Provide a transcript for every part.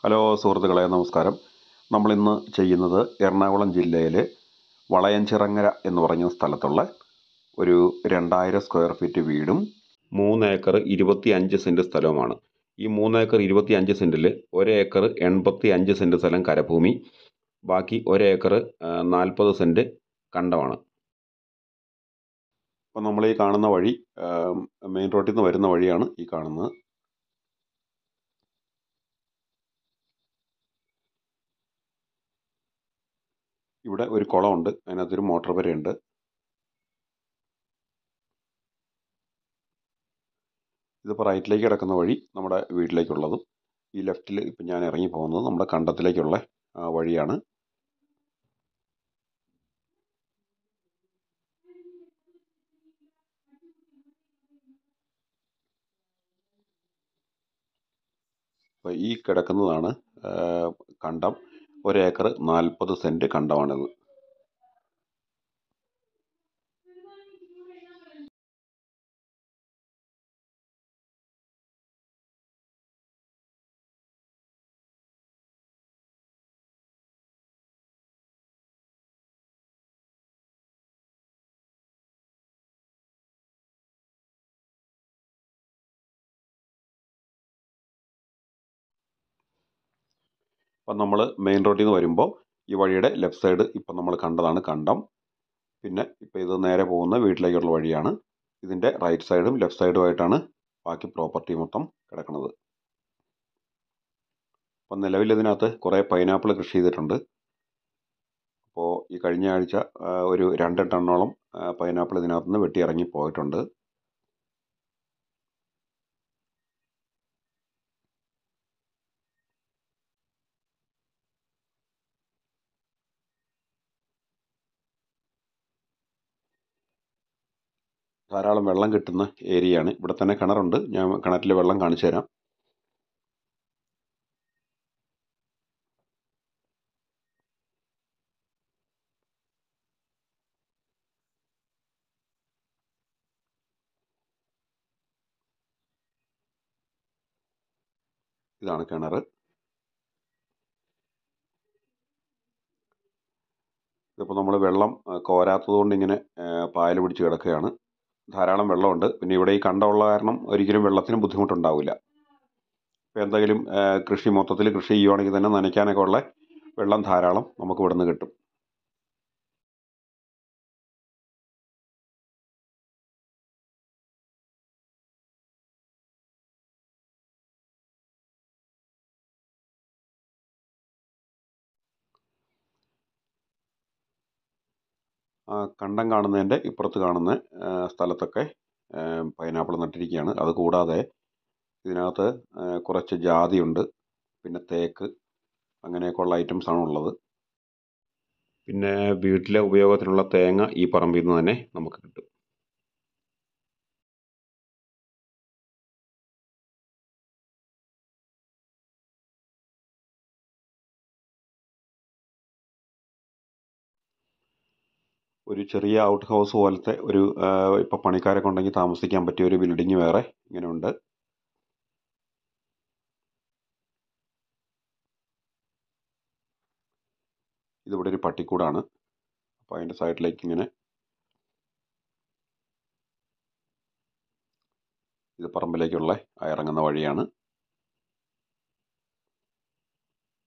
Hello സുഹൃത്തുക്കളെ, നമസ്കാരം. നമ്മളിന്ന് ചെയ്യുന്നത് എറണാകുളം ജില്ലയിലെ വളയഞ്ചിറങ്ങര എന്ന് പറഞ്ഞ സ്ഥലത്തുള്ള ഒരു 2000 സ്ക്വയർ ഫീറ്റ് വീടും 3 ഏക്കർ 25 സെൻറ്റ് സ്ഥലവുമാണ്. ഈ 3 ഏക്കർ 25 സെൻറ്റിൽ 1 ഏക്കർ 85 സെൻറ്റ് സ്ഥലം കരഭൂമി, ബാക്കി 1 ഏക്കർ 40 സെൻറ്റ് കണ്ടമാണ്. അപ്പം നമ്മൾ ഈ കാണുന്ന വഴി മെയിൻ റോഡിൽ നിന്ന് വരുന്ന വഴിയാണ് ഈ കാണുന്നത്. ഇവിടെ ഒരു കുളമുണ്ട്, അതിനകത്തൊരു മോട്ടോർ പുരയുണ്ട്. ഇതിപ്പോൾ റൈറ്റിലേക്ക് കിടക്കുന്ന വഴി നമ്മുടെ വീട്ടിലേക്കുള്ളതും, ഈ ലെഫ്റ്റിൽ ഇപ്പം ഞാൻ ഇറങ്ങി പോകുന്നത് നമ്മുടെ കണ്ടത്തിലേക്കുള്ള വഴിയാണ്. അപ്പോൾ ഈ കിടക്കുന്നതാണ് കണ്ടം. 1 ഏക്കർ 40 സെൻറ്റ് കണ്ടമാണിത്. അപ്പം നമ്മൾ മെയിൻ റോഡിൽ നിന്ന് വരുമ്പോൾ ഈ വഴിയുടെ ലെഫ്റ്റ് സൈഡ് ഇപ്പം നമ്മൾ കണ്ടതാണ് കണ്ടം. പിന്നെ ഇപ്പം ഇത് നേരെ പോകുന്ന വീട്ടിലേക്കുള്ള വഴിയാണ്. ഇതിൻ്റെ റൈറ്റ് സൈഡും ലെഫ്റ്റ് സൈഡുമായിട്ടാണ് ബാക്കി പ്രോപ്പർട്ടി മൊത്തം കിടക്കുന്നത്. അപ്പം നിലവിൽ ഇതിനകത്ത് കുറേ പൈനാപ്പിൾ കൃഷി ചെയ്തിട്ടുണ്ട്. അപ്പോൾ ഈ കഴിഞ്ഞ ആഴ്ച ഒരു 2 ടണ്ണോളം പൈനാപ്പിൾ ഇതിനകത്ത് നിന്ന് വെട്ടി ഇറങ്ങി പോയിട്ടുണ്ട്. ധാരാളം വെള്ളം കിട്ടുന്ന ഏരിയയാണ്. ഇവിടെ തന്നെ കിണറുണ്ട്, ഞാൻ കിണറ്റിലെ വെള്ളം കാണിച്ചു തരാം. ഇതാണ് കിണർ. ഇതിപ്പോൾ നമ്മൾ വെള്ളം കോരാത്തത് കൊണ്ട് ഇങ്ങനെ പായൽ പിടിച്ച് കിടക്കുകയാണ്. ധാരാളം വെള്ളമുണ്ട്. പിന്നെ ഇവിടെ ഈ കണ്ടമുള്ള കാരണം ഒരിക്കലും വെള്ളത്തിന് ബുദ്ധിമുട്ടുണ്ടാവില്ല. ഇപ്പോൾ എന്തെങ്കിലും കൃഷി മൊത്തത്തിൽ കൃഷി ചെയ്യുവാണെങ്കിൽ തന്നെ നനയ്ക്കാനൊക്കെ ഉള്ള വെള്ളം ധാരാളം നമുക്ക് ഇവിടെ നിന്ന് കിട്ടും. കണ്ടം കാണുന്നതിൻ്റെ ഇപ്പുറത്ത് കാണുന്ന സ്ഥലത്തൊക്കെ പൈനാപ്പിൾ നട്ടിരിക്കുകയാണ്. അതുകൂടാതെ ഇതിനകത്ത് കുറച്ച് ജാതിയുണ്ട്, പിന്നെ തേക്ക്, അങ്ങനെയൊക്കെയുള്ള ഐറ്റംസാണ് ഉള്ളത്. പിന്നെ വീട്ടിലെ ഉപയോഗത്തിനുള്ള തേങ്ങ ഈ പറമ്പിൽ നിന്ന് തന്നെ നമുക്ക് കിട്ടും. ഒരു ചെറിയ ഔട്ട് ഹൗസ് പോലത്തെ ഒരു ഇപ്പോൾ പണിക്കാരൊക്കെ ഉണ്ടെങ്കിൽ താമസിക്കാൻ പറ്റിയ ഒരു ബിൽഡിങ് വേറെ ഇങ്ങനെ ഉണ്ട്. ഇതിവിടെ ഒരു പട്ടിക്കൂടാണ്. അപ്പോൾ അതിൻ്റെ സൈഡിലേക്ക് ഇങ്ങനെ ഇത് പറമ്പിലേക്കുള്ള ഇറങ്ങുന്ന വഴിയാണ്.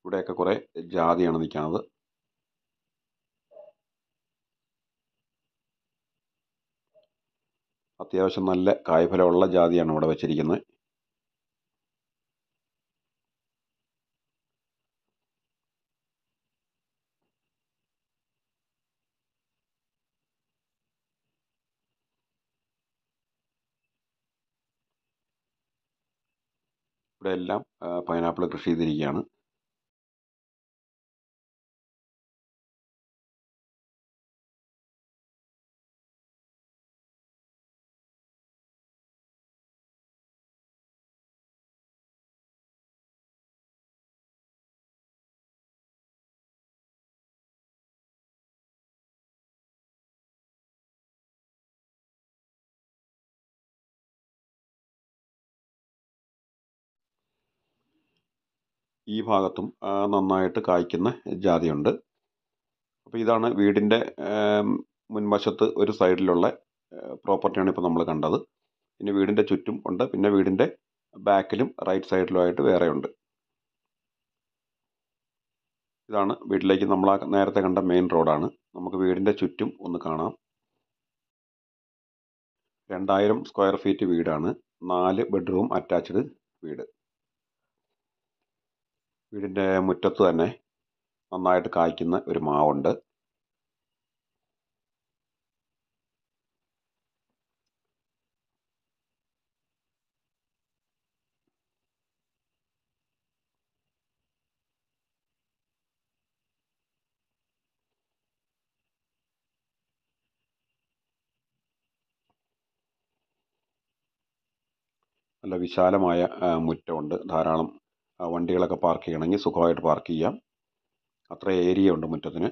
ഇവിടെയൊക്കെ കുറേ ജാതിയാണ് നിൽക്കുന്നത്. അത്യാവശ്യം നല്ല കായ്ഫലമുള്ള ജാതിയാണ് ഇവിടെ വെച്ചിരിക്കുന്നത്. ഇവിടെ എല്ലാം പൈനാപ്പിൾ കൃഷി ചെയ്തിരിക്കുകയാണ്. ഈ ഭാഗത്തും നന്നായിട്ട് കായ്ക്കുന്ന ജാതിയുണ്ട്. അപ്പോൾ ഇതാണ് വീടിൻ്റെ മുൻവശത്ത് ഒരു സൈഡിലുള്ള പ്രോപ്പർട്ടിയാണ് ഇപ്പോൾ നമ്മൾ കണ്ടത്. പിന്നെ വീടിൻ്റെ ചുറ്റും ഉണ്ട്. പിന്നെ വീടിൻ്റെ ബാക്കിലും റൈറ്റ് സൈഡിലുമായിട്ട് വേറെയുണ്ട്. ഇതാണ് വീട്ടിലേക്ക് നമ്മൾ നേരത്തെ കണ്ട മെയിൻ റോഡാണ്. നമുക്ക് വീടിൻ്റെ ചുറ്റും ഒന്ന് കാണാം. 2000 സ്ക്വയർ ഫീറ്റ് വീടാണ്. 4 ബെഡ്റൂം അറ്റാച്ച്ഡ് വീട്. വീടിൻ്റെ മുറ്റത്ത് തന്നെ നന്നായിട്ട് കായ്ക്കുന്ന ഒരു മാവുണ്ട്. നല്ല വിശാലമായ മുറ്റമുണ്ട്. ധാരാളം വണ്ടികളൊക്കെ പാർക്ക് ചെയ്യണമെങ്കിൽ സുഖമായിട്ട് പാർക്ക് ചെയ്യാം. അത്ര ഏരിയ ഉണ്ട് മുറ്റത്തിന്.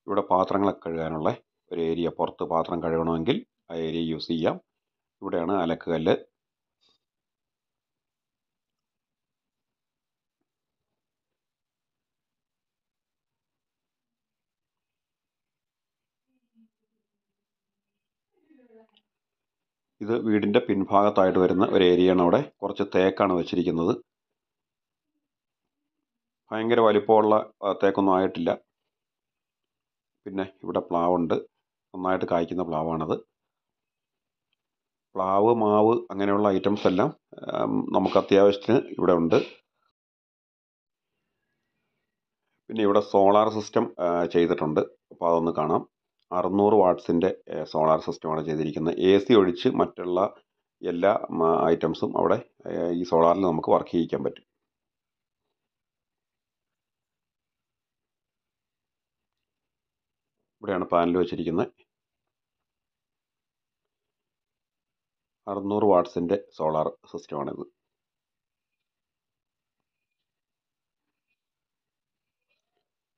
ഇവിടെ പാത്രങ്ങളൊക്കെ കഴുകാനുള്ള ഒരു ഏരിയ, പുറത്ത് പാത്രം കഴുകണമെങ്കിൽ ആ ഏരിയ യൂസ് ചെയ്യാം. ഇവിടെയാണ് അലക്കുകല്ല്. ഇത് വീടിൻ്റെ പിൻഭാഗത്തായിട്ട് വരുന്ന ഒരു ഏരിയയാണ്. അവിടെ കുറച്ച് തേക്കാണ് വെച്ചിരിക്കുന്നത്. ഭയങ്കര വലിപ്പമുള്ള തേക്കൊന്നും ആയിട്ടില്ല. പിന്നെ ഇവിടെ പ്ലാവുണ്ട്. നന്നായിട്ട് കായ്ക്കുന്ന പ്ലാവാണത്. പ്ലാവ്, മാവ് അങ്ങനെയുള്ള ഐറ്റംസ് എല്ലാം നമുക്ക് അത്യാവശ്യത്തിന് ഇവിടെ ഉണ്ട്. പിന്നെ ഇവിടെ സോളാർ സിസ്റ്റം ചെയ്തിട്ടുണ്ട്. അപ്പോൾ അതൊന്ന് കാണാം. 600 വാട്ട്സിൻ്റെ സോളാർ സിസ്റ്റമാണ് ചെയ്തിരിക്കുന്നത്. AC ഒഴിച്ച് മറ്റുള്ള എല്ലാ ഐറ്റംസും അവിടെ ഈ സോളാറിൽ നമുക്ക് വർക്ക് ചെയ്യിക്കാൻ പറ്റും. ഇവിടെയാണ് പാനൽ വെച്ചിരിക്കുന്നത്. 600 വാട്ട്സിൻ്റെ സോളാർ സിസ്റ്റമാണിത്.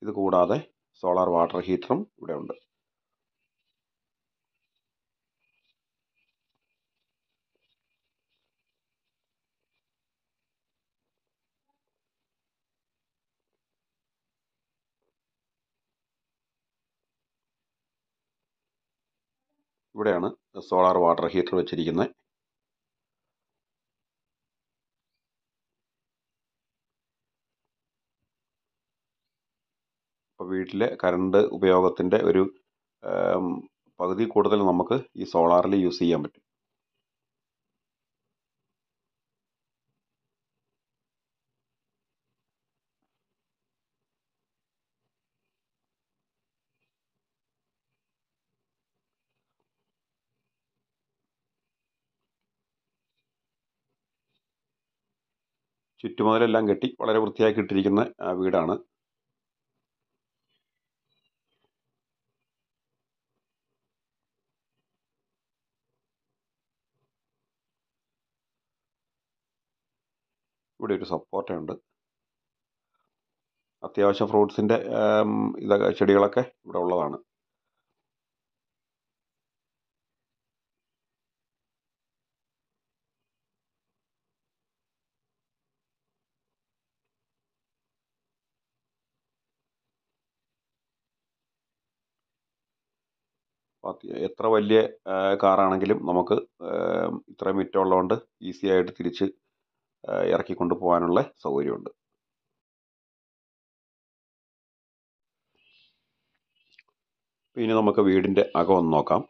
ഇത് കൂടാതെ സോളാർ വാട്ടർ ഹീറ്ററും ഇവിടെ ഉണ്ട്. ഇവിടെയാണ് സോളാർ വാട്ടർ ഹീറ്റർ വെച്ചിരിക്കുന്നത്. അപ്പോൾ വീട്ടിലെ കറണ്ട് ഉപയോഗത്തിൻ്റെ ഒരു പകുതി കൂടുതൽ നമുക്ക് ഈ സോളാറിൽ യൂസ് ചെയ്യാൻ പറ്റും. ചുറ്റുമതിലെല്ലാം കെട്ടി വളരെ വൃത്തിയാക്കി ഇട്ടിരിക്കുന്ന വീടാണ്. ഇവിടെ ഒരു സപ്പോർട്ടയുണ്ട്. അത്യാവശ്യം ഫ്രൂട്ട്സിൻ്റെ ഇതൊക്കെ ചെടികളൊക്കെ ഇവിടെ ഉള്ളതാണ്. എത്ര വലിയ കാറാണെങ്കിലും നമുക്ക് ഇത്രയും മിറ്റമുള്ളതുകൊണ്ട് ഈസി ആയിട്ട് തിരിച്ച് ഇറക്കിക്കൊണ്ട് പോകാനുള്ള സൗകര്യമുണ്ട്. ഇനി നമുക്ക് വീടിൻ്റെ അകം ഒന്ന് നോക്കാം.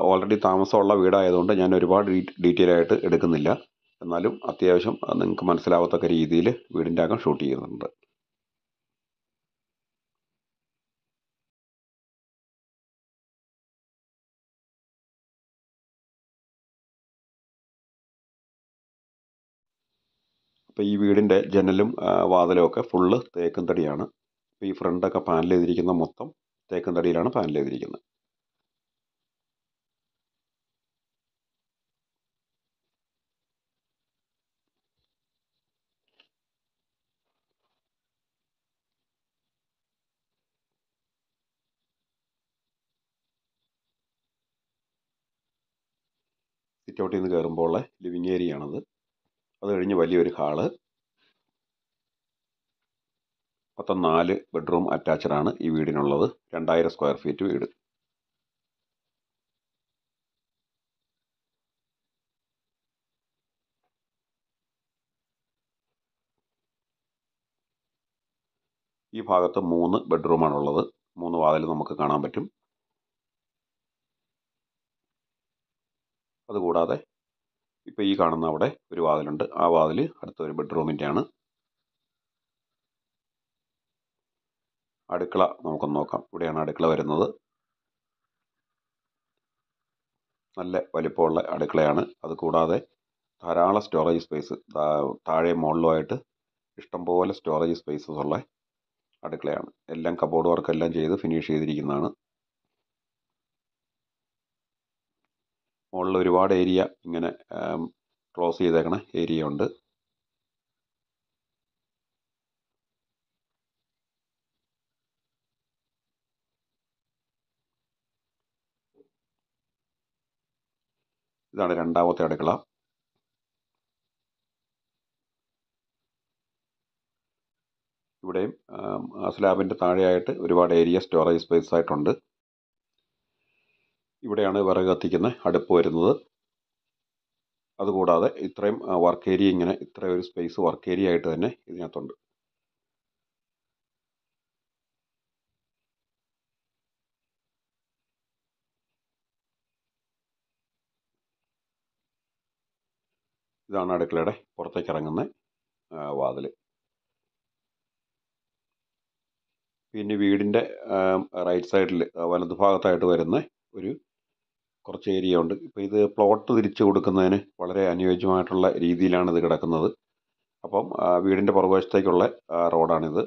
ഓൾറെഡി താമസമുള്ള വീടായതുകൊണ്ട് ഞാൻ ഒരുപാട് ഡീറ്റെയിൽ ആയിട്ട് എടുക്കുന്നില്ല. എന്നാലും അത്യാവശ്യം നിങ്ങൾക്ക് മനസ്സിലാവത്തക്ക രീതിയിൽ വീടിൻ്റെ അകം ഷൂട്ട് ചെയ്യുന്നുണ്ട്. അപ്പോൾ ഈ വീടിൻ്റെ ജനലും വാതിലും ഒക്കെ ഫുള്ള് തേക്കും തടിയാണ്. അപ്പോൾ ഈ ഫ്രണ്ടൊക്കെ പാനൽ ചെയ്തിരിക്കുന്ന മൊത്തം തേക്കും തടിയിലാണ് പാനൽ ചെയ്തിരിക്കുന്നത്. സിറ്റ് ഔട്ടിൽ നിന്ന് കയറുമ്പോൾ ഉള്ള ലിവിങ് ഏരിയ ആണത്. അത് കഴിഞ്ഞ് വലിയൊരു ഹാള്. മൊത്തം 4 ബെഡ്റൂം അറ്റാച്ച്ഡാണ് ഈ വീടിനുള്ളത്. 2000 സ്ക്വയർ ഫീറ്റ് വീട്. ഈ ഭാഗത്ത് 3 ബെഡ്റൂമാണുള്ളത്. 3 വാതിൽ നമുക്ക് കാണാൻ പറ്റും. അതുകൂടാതെ ഇപ്പോൾ ഈ കാണുന്ന അവിടെ ഒരു വാതിലുണ്ട്. ആ വാതിൽ അടുത്തൊരു ബെഡ്റൂമിൻ്റെയാണ്. അടുക്കള നമുക്കൊന്ന് നോക്കാം. ഇവിടെയാണ് അടുക്കള വരുന്നത്. നല്ല വലിപ്പമുള്ള അടുക്കളയാണ്. അതുകൂടാതെ ധാരാളം സ്റ്റോറേജ് സ്പേസ്, താഴെ മുകളിലുമായിട്ട് ഇഷ്ടംപോലെ സ്റ്റോറേജ് സ്പേസസ് ഉള്ള അടുക്കളയാണ്. എല്ലാം കബോർഡ് വർക്കെല്ലാം ചെയ്ത് ഫിനിഷ് ചെയ്തിരിക്കുന്നതാണ്. മുകളിൽ ഒരുപാട് ഏരിയ ഇങ്ങനെ ക്ലോസ് ചെയ്തേക്കണ ഏരിയ ഉണ്ട്. ഇതാണ് രണ്ടാമത്തെ അടുക്കള. ഇവിടെയും സ്ലാബിൻ്റെ താഴെയായിട്ട് ഒരുപാട് ഏരിയ സ്റ്റോറേജ് സ്പേസ് ആയിട്ടുണ്ട്. ഇവിടെയാണ് വിറക് കത്തിക്കുന്ന അടുപ്പ് വരുന്നത്. അതുകൂടാതെ ഇത്രയും വർക്ക് ഏരിയ, ഇങ്ങനെ ഇത്രയും ഒരു സ്പേസ് വർക്ക് ഏരിയ ആയിട്ട് തന്നെ ഇതിനകത്തുണ്ട്. ഇതാണ് അടുക്കളയുടെ പുറത്തേക്ക് ഇറങ്ങുന്ന വാതിൽ. പിന്നെ വീടിൻ്റെ റൈറ്റ് സൈഡിൽ വലതുഭാഗത്തായിട്ട് വരുന്ന ഒരു കുറച്ച് ഏരിയ ഉണ്ട്. ഇപ്പോൾ ഇത് പ്ലോട്ട് തിരിച്ചു കൊടുക്കുന്നതിന് വളരെ അനുയോജ്യമായിട്ടുള്ള രീതിയിലാണ് ഇത് കിടക്കുന്നത്. അപ്പം വീടിൻ്റെ പുറകുവശത്തേക്കുള്ള റോഡാണിത്.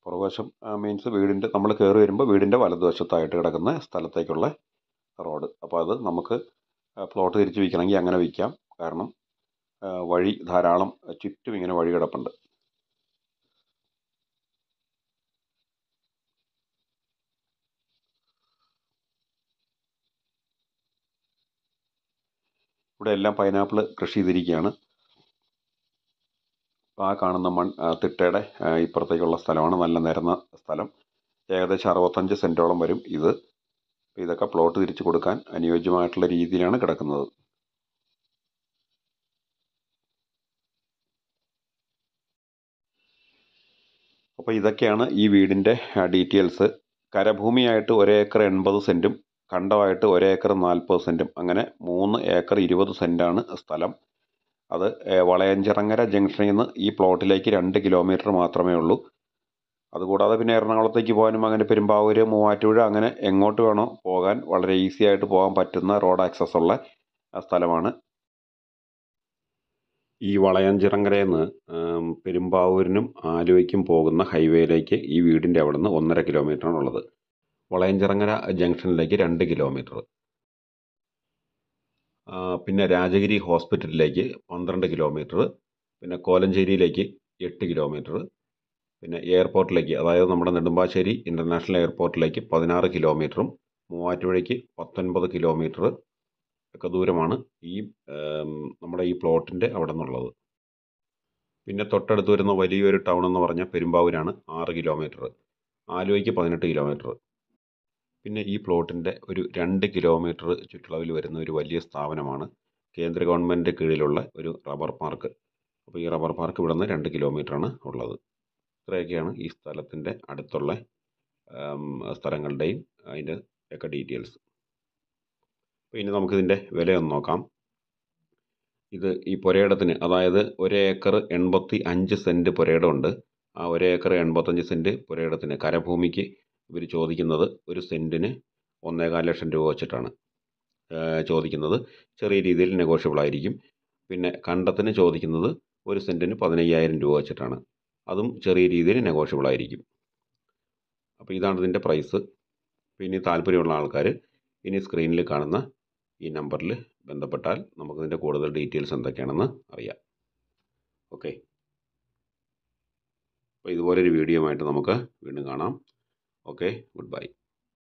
പുറകുവശം മീൻസ് വീടിൻ്റെ, നമ്മൾ കയറി വരുമ്പോൾ വീടിൻ്റെ വലതുവശത്തായിട്ട് കിടക്കുന്ന സ്ഥലത്തേക്കുള്ള റോഡ്. അപ്പോൾ അത് നമുക്ക് പ്ലോട്ട് തിരിച്ച് വിൽക്കണമെങ്കിൽ അങ്ങനെ വിൽക്കാം. കാരണം വഴി ധാരാളം ചുറ്റും ഇങ്ങനെ വഴി കിടപ്പുണ്ട്. ഇവിടെ എല്ലാം പൈനാപ്പിൾ കൃഷി ചെയ്തിരിക്കുകയാണ്. ആ കാണുന്ന തിട്ടയുടെ ഇപ്പുറത്തേക്കുള്ള സ്ഥലമാണ്. നല്ല നിരന്ന സ്ഥലം. ഏകദേശം 65 സെൻറ്റോളം വരും ഇത്. ഇതൊക്കെ പ്ലോട്ട് തിരിച്ചു കൊടുക്കാൻ അനുയോജ്യമായിട്ടുള്ള രീതിയിലാണ് കിടക്കുന്നത്. അപ്പോൾ ഇതൊക്കെയാണ് ഈ വീടിൻ്റെ ഡീറ്റെയിൽസ്. കരഭൂമിയായിട്ട് 1 ഏക്കർ 80 സെൻറ്റും കണ്ടമായിട്ട് 1 ഏക്കർ 40 സെൻറ്റും, അങ്ങനെ 3 ഏക്കർ 20 സെൻറ്റാണ് സ്ഥലം. അത് വളയഞ്ചിറങ്ങര ജംഗ്ഷനിൽ നിന്ന് ഈ പ്ലോട്ടിലേക്ക് 2 കിലോമീറ്റർ മാത്രമേ ഉള്ളൂ. അതുകൂടാതെ പിന്നെ എറണാകുളത്തേക്ക് പോകാനും അങ്ങനെ പെരുമ്പാവൂർ, മൂവാറ്റുപുഴ, അങ്ങനെ എങ്ങോട്ട് വേണോ പോകാൻ വളരെ ഈസി ആയിട്ട് പോകാൻ പറ്റുന്ന റോഡ് ആക്സസ് ഉള്ള സ്ഥലമാണ്. ഈ വളയഞ്ചിറങ്ങരയിൽ നിന്ന് പെരുമ്പാവൂരിനും ആലുവയ്ക്കും പോകുന്ന ഹൈവേയിലേക്ക് ഈ വീടിൻ്റെ അവിടെ നിന്ന് 1.5 കിലോമീറ്ററാണുള്ളത്. വളയഞ്ചിറങ്ങര ജംഗ്ഷനിലേക്ക് 2 കിലോമീറ്റർ. പിന്നെ രാജഗിരി ഹോസ്പിറ്റലിലേക്ക് 12 കിലോമീറ്റർ. പിന്നെ കോലഞ്ചേരിയിലേക്ക് 8 കിലോമീറ്റർ. പിന്നെ എയർപോർട്ടിലേക്ക്, അതായത് നമ്മുടെ നെടുമ്പാശ്ശേരി ഇൻ്റർനാഷണൽ എയർപോർട്ടിലേക്ക് 16 കിലോമീറ്ററും മൂവാറ്റുപുഴയ്ക്ക് 19 കിലോമീറ്റർ ഒക്കെ ദൂരമാണ് ഈ നമ്മുടെ ഈ പ്ലോട്ടിൻ്റെ അവിടെ നിന്നുള്ളത്. പിന്നെ തൊട്ടടുത്ത് വരുന്ന വലിയൊരു ടൗൺ എന്ന് പറഞ്ഞാൽ പെരുമ്പാവൂരാണ്, 6 കിലോമീറ്റർ. ആലുവയ്ക്ക് 18 കിലോമീറ്റർ. പിന്നെ ഈ പ്ലോട്ടിൻ്റെ ഒരു 2 കിലോമീറ്റർ ചുറ്റളവിൽ വരുന്ന ഒരു വലിയ സ്ഥാപനമാണ് കേന്ദ്ര ഗവൺമെൻറ് കീഴിലുള്ള ഒരു റബ്ബർ പാർക്ക്. അപ്പോൾ ഈ റബ്ബർ പാർക്ക് ഇവിടെ നിന്ന് 2 കിലോമീറ്ററാണ് ഉള്ളത്. ഇത്രയൊക്കെയാണ് ഈ സ്ഥലത്തിൻ്റെ അടുത്തുള്ള സ്ഥലങ്ങളുടെയും അതിൻ്റെ ഒക്കെ ഡീറ്റെയിൽസ്. അപ്പോൾ ഇനി നമുക്കിതിൻ്റെ വിലയൊന്ന് നോക്കാം. ഇത് ഈ പുരയിടത്തിന്, അതായത് 1 ഏക്കർ 85 സെൻറ്റ് പുരയിടമുണ്ട്. ആ 1 ഏക്കർ 85 സെൻറ്റ് പുരയിടത്തിന് കരഭൂമിക്ക് ഇവർ ചോദിക്കുന്നത് ഒരു സെൻറ്റിന് 1.25 ലക്ഷം രൂപ വെച്ചിട്ടാണ് ചോദിക്കുന്നത്. ചെറിയ രീതിയിൽ നെഗോഷ്യബിൾ ആയിരിക്കും. പിന്നെ കണ്ടത്തിന് ചോദിക്കുന്നത് ഒരു സെൻറ്റിന് 15,000 രൂപ വെച്ചിട്ടാണ്. അതും ചെറിയ രീതിയിൽ നെഗോഷ്യബിൾ ആയിരിക്കും. അപ്പോൾ ഇതാണ് ഇതിൻ്റെ പ്രൈസ്. പിന്നെ താല്പര്യമുള്ള ആൾക്കാർ ഇനി സ്ക്രീനിൽ കാണുന്ന ഈ നമ്പറിൽ ബന്ധപ്പെട്ടാൽ നമുക്കിതിൻ്റെ കൂടുതൽ ഡീറ്റെയിൽസ് എന്തൊക്കെയാണെന്ന് അറിയാം. ഓക്കെ. അപ്പോൾ ഇതുപോലൊരു വീഡിയോ ആയിട്ട് നമുക്ക് വീണ്ടും കാണാം. Okay, good bye.